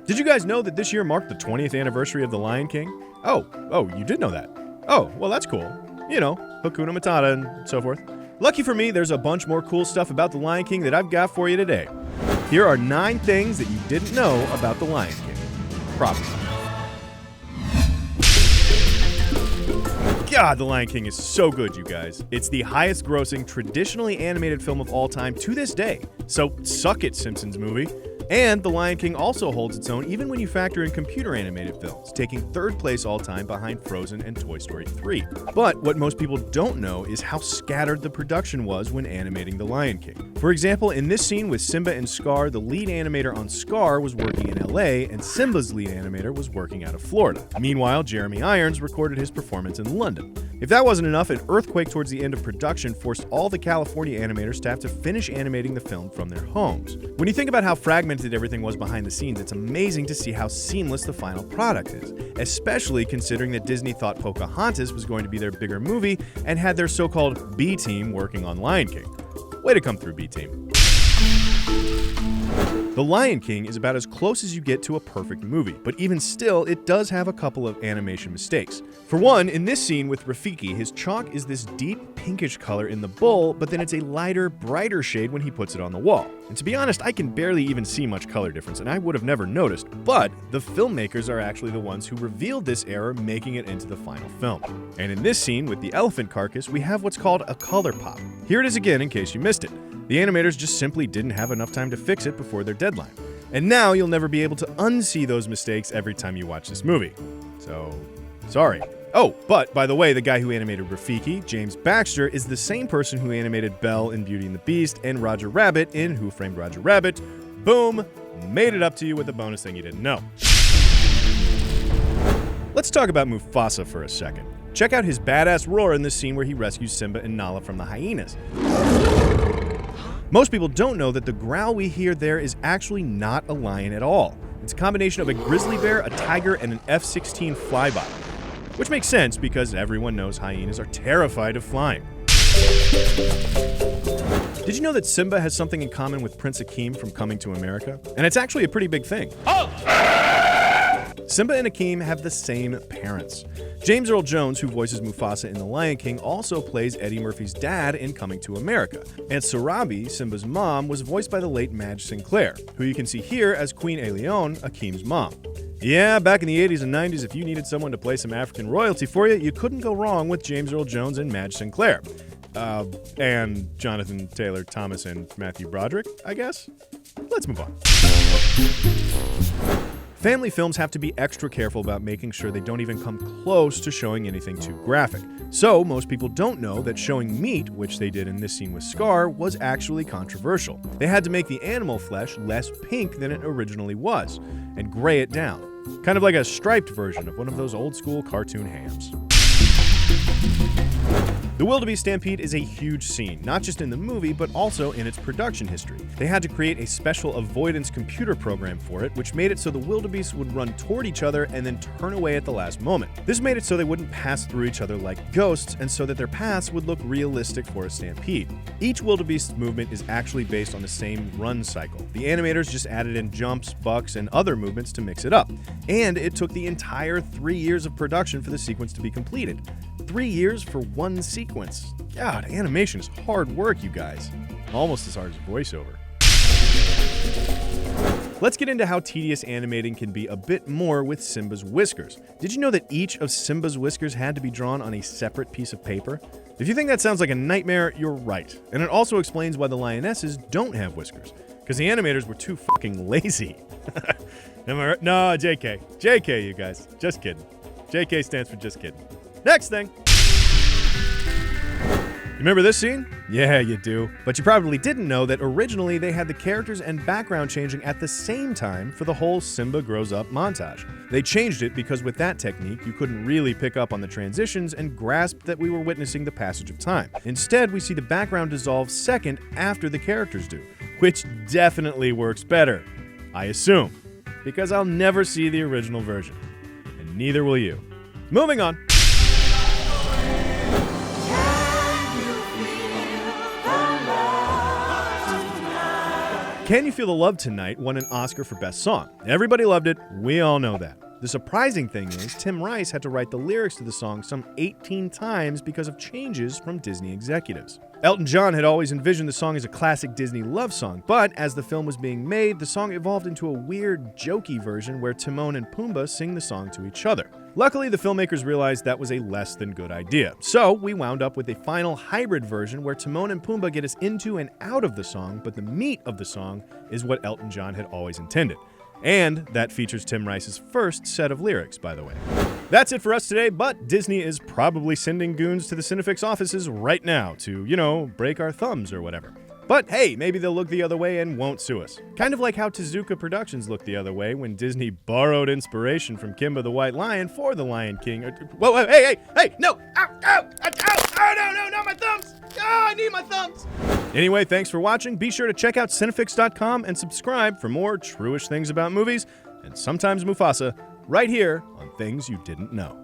Did you guys know that this year marked the 20th anniversary of The Lion King? Oh, you did know that. Oh, well, that's cool. You know, hakuna matata and so forth. Lucky for me, there's a bunch more cool stuff about The Lion King that I've got for you today. Here are 9 things that you didn't know about The Lion King. Probably. God, The Lion King is so good, you guys. It's the highest grossing, traditionally animated film of all time to this day. So suck it, Simpsons movie. And The Lion King also holds its own even when you factor in computer animated films, taking 3rd place all time behind Frozen and Toy Story 3. But what most people don't know is how scattered the production was when animating The Lion King. For example, in this scene with Simba and Scar, the lead animator on Scar was working in LA and Simba's lead animator was working out of Florida. Meanwhile, Jeremy Irons recorded his performance in London. If that wasn't enough, an earthquake towards the end of production forced all the California animators to have to finish animating the film from their homes. When you think about how fragmented everything was behind the scenes, it's amazing to see how seamless the final product is, especially considering that Disney thought Pocahontas was going to be their bigger movie and had their so-called B team working on Lion King. Way to come through, B team. The Lion King is about as close as you get to a perfect movie, but even still, it does have a couple of animation mistakes. For one, in this scene with Rafiki, his chalk is this deep pinkish color in the bowl, but then it's a lighter, brighter shade when he puts it on the wall. And to be honest, I can barely even see much color difference, and I would have never noticed, but the filmmakers are actually the ones who revealed this error, making it into the final film. And in this scene with the elephant carcass, we have what's called a color pop. Here it is again in case you missed it. The animators just simply didn't have enough time to fix it before their deadline. And now you'll never be able to unsee those mistakes every time you watch this movie. So, sorry. Oh, but by the way, the guy who animated Rafiki, James Baxter, is the same person who animated Belle in Beauty and the Beast and Roger Rabbit in Who Framed Roger Rabbit. Boom! Made it up to you with a bonus thing you didn't know. Let's talk about Mufasa for a second. Check out his badass roar in this scene where he rescues Simba and Nala from the hyenas. Most people don't know that the growl we hear there is actually not a lion at all. It's a combination of a grizzly bear, a tiger, and an F-16 flyby. Which makes sense because everyone knows hyenas are terrified of flying. Did you know that Simba has something in common with Prince Akeem from Coming to America? And it's actually a pretty big thing. Simba and Akeem have the same parents. James Earl Jones, who voices Mufasa in The Lion King, also plays Eddie Murphy's dad in Coming to America. And Sarabi, Simba's mom, was voiced by the late Madge Sinclair, who you can see here as Queen Eleone, Akeem's mom. Yeah, back in the 80s and 90s, if you needed someone to play some African royalty for you, you couldn't go wrong with James Earl Jones and Madge Sinclair. And Jonathan Taylor Thomas and Matthew Broderick, I guess? Let's move on. Family films have to be extra careful about making sure they don't even come close to showing anything too graphic. So, most people don't know that showing meat, which they did in this scene with Scar, was actually controversial. They had to make the animal flesh less pink than it originally was, and gray it down. Kind of like a striped version of one of those old school cartoon hams. The Wildebeest Stampede is a huge scene, not just in the movie, but also in its production history. They had to create a special avoidance computer program for it, which made it so the wildebeests would run toward each other and then turn away at the last moment. This made it so they wouldn't pass through each other like ghosts, and so that their paths would look realistic for a stampede. Each wildebeest movement is actually based on the same run cycle. The animators just added in jumps, bucks, and other movements to mix it up. And it took the entire 3 years of production for the sequence to be completed. 3 years for one sequence. God, animation is hard work, you guys. Almost as hard as voiceover. Let's get into how tedious animating can be a bit more with Simba's whiskers. Did you know that each of Simba's whiskers had to be drawn on a separate piece of paper? If you think that sounds like a nightmare, you're right. And it also explains why the lionesses don't have whiskers. Because the animators were too fucking lazy. Am I right? No, JK. JK, you guys. Just kidding. JK stands for just kidding. Next thing. You remember this scene? Yeah, you do. But you probably didn't know that originally they had the characters and background changing at the same time for the whole Simba grows up montage. They changed it because with that technique, you couldn't really pick up on the transitions and grasp that we were witnessing the passage of time. Instead, we see the background dissolve second after the characters do, which definitely works better. I assume. Because I'll never see the original version. And neither will you. Moving on. Can You Feel the Love Tonight won an Oscar for Best Song. Everybody loved it, we all know that. The surprising thing is, Tim Rice had to write the lyrics to the song some 18 times because of changes from Disney executives. Elton John had always envisioned the song as a classic Disney love song, but as the film was being made, the song evolved into a weird, jokey version where Timon and Pumbaa sing the song to each other. Luckily, the filmmakers realized that was a less than good idea, so we wound up with a final hybrid version where Timon and Pumbaa get us into and out of the song, but the meat of the song is what Elton John had always intended. And that features Tim Rice's first set of lyrics, by the way. That's it for us today, but Disney is probably sending goons to the Cinefix offices right now to, break our thumbs or whatever. But hey, maybe they'll look the other way and won't sue us. Kind of like how Tezuka Productions looked the other way when Disney borrowed inspiration from Kimba the White Lion for The Lion King. Whoa, hey, no! Ow, no, my thumbs! I need my thumbs! Anyway, thanks for watching. Be sure to check out Cinefix.com and subscribe for more true-ish things about movies, and sometimes Mufasa, right here on Things You Didn't Know.